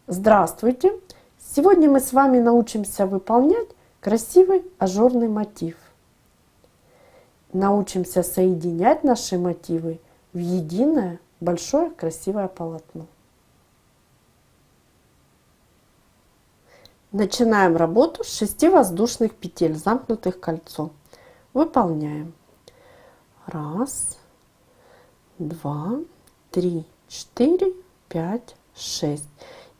Здравствуйте! Сегодня мы с вами научимся выполнять красивый ажурный мотив. Научимся соединять наши мотивы в единое большое красивое полотно. Начинаем работу с 6 воздушных петель, замкнутых кольцом. Выполняем. 1, 2, 3, 4, 5, 6.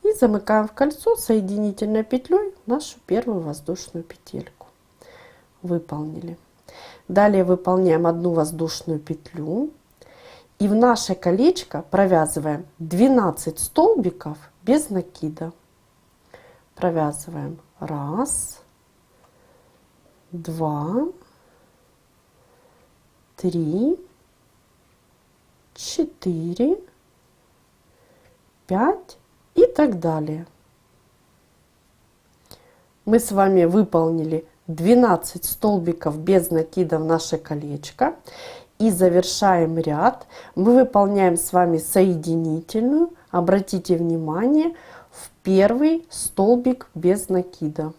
И замыкаем в кольцо соединительной петлей нашу первую воздушную петельку. Выполнили. Далее выполняем одну воздушную петлю и в наше колечко провязываем 12 столбиков без накида. Провязываем 1, 2, 3, 4, 5 и так далее. Мы с вами выполнили 12 столбиков без накида в наше колечко. И завершаем ряд. Мы выполняем с вами соединительную. Обратите внимание, в первый столбик без накида,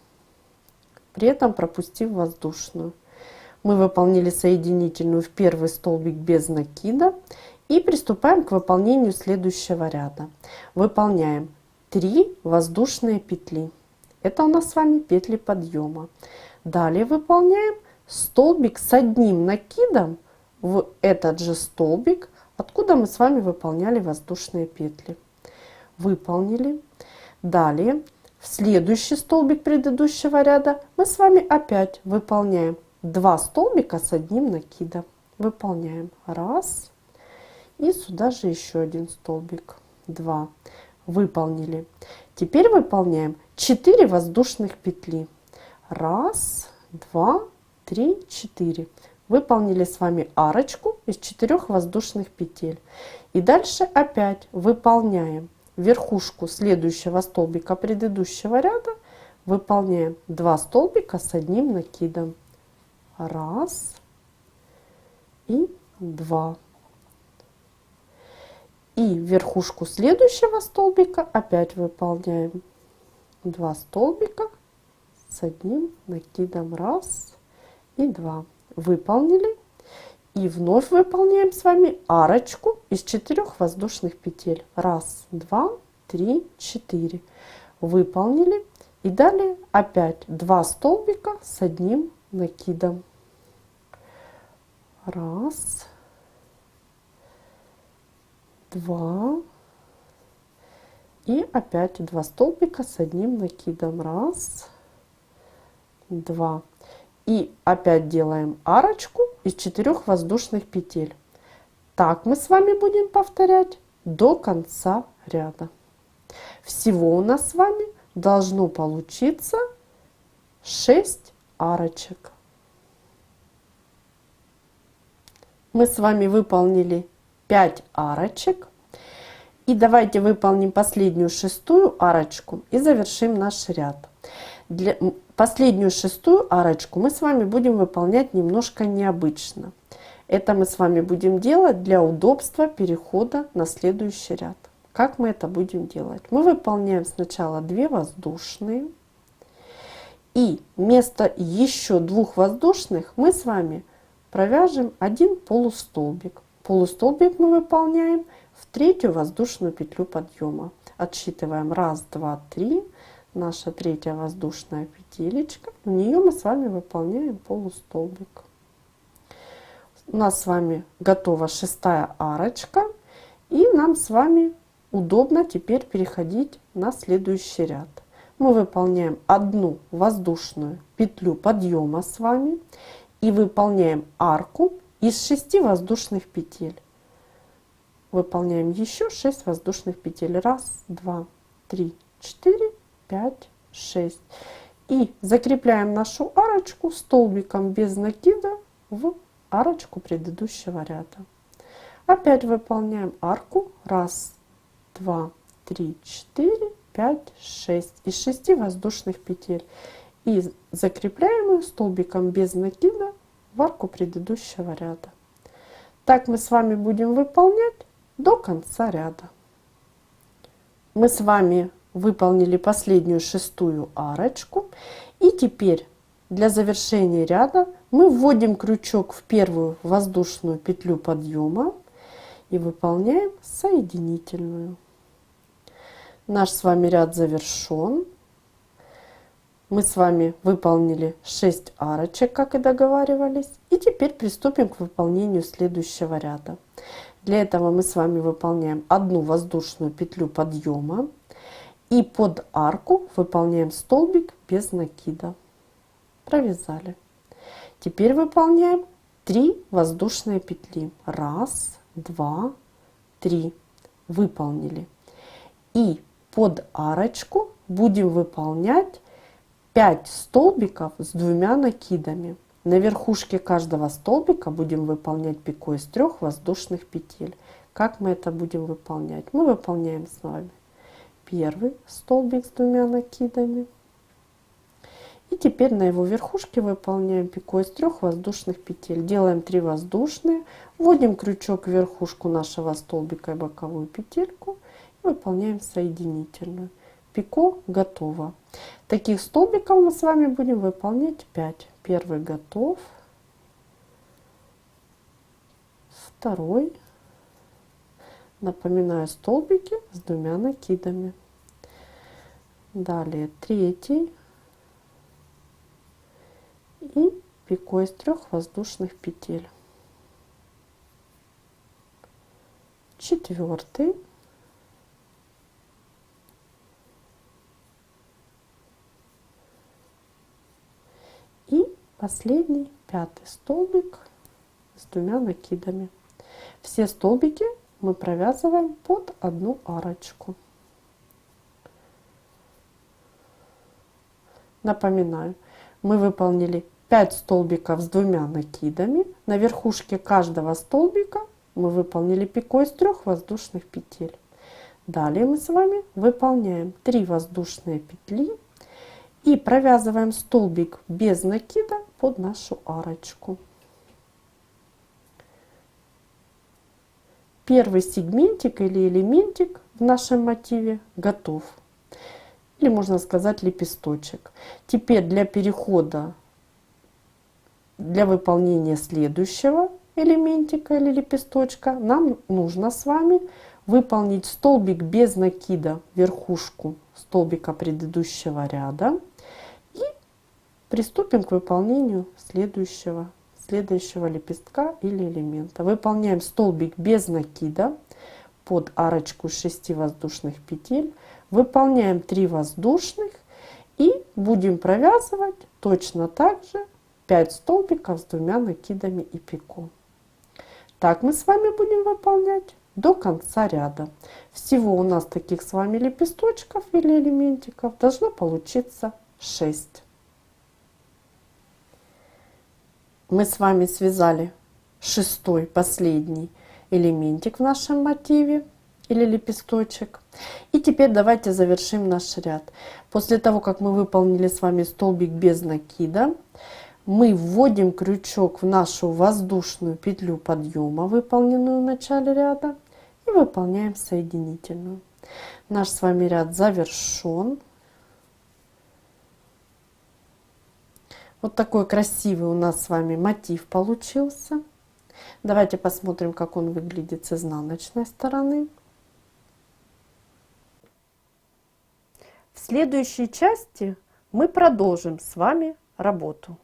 при этом пропустив воздушную. Мы выполнили соединительную в первый столбик без накида. И приступаем к выполнению следующего ряда. Выполняем 3 воздушные петли. Это у нас с вами петли подъема. Далее выполняем столбик с одним накидом в этот же столбик, откуда мы с вами выполняли воздушные петли. Выполнили. Далее в следующий столбик предыдущего ряда мы с вами опять выполняем 2 столбика с одним накидом. Выполняем 1 и сюда же еще один столбик, 2. Выполнили. Теперь выполняем 4 воздушных петли. 1, 2, 3, 4. Выполнили с вами арочку из 4 воздушных петель. И дальше опять выполняем верхушку следующего столбика предыдущего ряда. Выполняем 2 столбика с одним накидом. 1 и 2. И верхушку следующего столбика опять выполняем 2 столбика с одним накидом. 1 и 2. Выполнили. И вновь выполняем с вами арочку из 4 воздушных петель. 1, 2, 3, 4. Выполнили. И далее опять 2 столбика с одним накидом. 1, 2 и опять 2 столбика с одним накидом. 1, 2 и опять делаем арочку из 4 воздушных петель. Так мы с вами будем повторять до конца ряда. Всего у нас с вами должно получиться 6 арочек. Мы с вами выполнили 5 арочек. И давайте выполним последнюю 6-ю арочку и завершим наш ряд. Для последнюю 6-ю арочку мы с вами будем выполнять немножко необычно. Это мы с вами будем делать для удобства перехода на следующий ряд. Как мы это будем делать? Мы выполняем сначала 2 воздушные. И вместо еще 2 воздушных мы с вами провяжем 1 полустолбик. Полустолбик мы выполняем в 3-ю воздушную петлю подъема. Отсчитываем 1, 2, 3. Наша 3-я воздушная петелечка. В нее мы с вами выполняем полустолбик. У нас с вами готова 6-я арочка. И нам с вами удобно теперь переходить на следующий ряд. Мы выполняем 1 воздушную петлю подъема с вами. И выполняем арку из 6 воздушных петель. Выполняем еще 6 воздушных петель. 1, 2, 3, 4, 5, 6. И закрепляем нашу арочку столбиком без накида в арочку предыдущего ряда. Опять выполняем арку. 1, 2, 3, 4, 5, 6. Из 6 воздушных петель. И закрепляем ее столбиком без накида в арку предыдущего ряда. Так мы с вами будем выполнять до конца ряда. Мы с вами выполнили последнюю шестую арочку. И теперь для завершения ряда мы вводим крючок в первую воздушную петлю подъема и выполняем соединительную. Наш с вами ряд завершен. Мы с вами выполнили 6 арочек, как и договаривались. И теперь приступим к выполнению следующего ряда. Для этого мы с вами выполняем одну воздушную петлю подъема и под арку выполняем столбик без накида. Провязали. Теперь выполняем 3 воздушные петли. 1, 2, 3. Выполнили. И под арочку будем выполнять 5 столбиков с 2 накидами. На верхушке каждого столбика будем выполнять пико из 3 воздушных петель. Как мы это будем выполнять? Мы выполняем с вами первый столбик с 2 накидами. И теперь на его верхушке выполняем пико из 3 воздушных петель. Делаем 3 воздушные, вводим крючок в верхушку нашего столбика и боковую петельку и выполняем соединительную. Пико готово. Таких столбиков мы с вами будем выполнять 5. Первый готов, второй, напоминаю, столбики с 2 накидами. Далее третий и пико из 3 воздушных петель. Четвертый. И последний, 5-й столбик с 2 накидами. Все столбики мы провязываем под одну арочку. Напоминаю, мы выполнили 5 столбиков с 2 накидами. На верхушке каждого столбика мы выполнили пико из 3 воздушных петель. Далее мы с вами выполняем 3 воздушные петли и провязываем столбик без накида под нашу арочку. Первый сегментик или элементик в нашем мотиве готов. Или можно сказать лепесточек. Теперь для перехода, для выполнения следующего элементика или лепесточка нам нужно с вами выполнить столбик без накида, верхушку столбика предыдущего ряда. И приступим к выполнению следующего лепестка или элемента. Выполняем столбик без накида под арочку 6 воздушных петель. Выполняем 3 воздушных и будем провязывать точно так же 5 столбиков с 2 накидами и пико. Так мы с вами будем выполнять до конца ряда. Всего у нас таких с вами лепесточков или элементиков должно получиться 6. Мы с вами связали 6-й, последний элементик в нашем мотиве или лепесточек. И теперь давайте завершим наш ряд. После того, как мы выполнили с вами столбик без накида, мы вводим крючок в нашу воздушную петлю подъема, выполненную в начале ряда, и выполняем соединительную. Наш с вами ряд завершен. Вот такой красивый у нас с вами мотив получился. Давайте посмотрим, как он выглядит с изнаночной стороны. В следующей части мы продолжим с вами работу.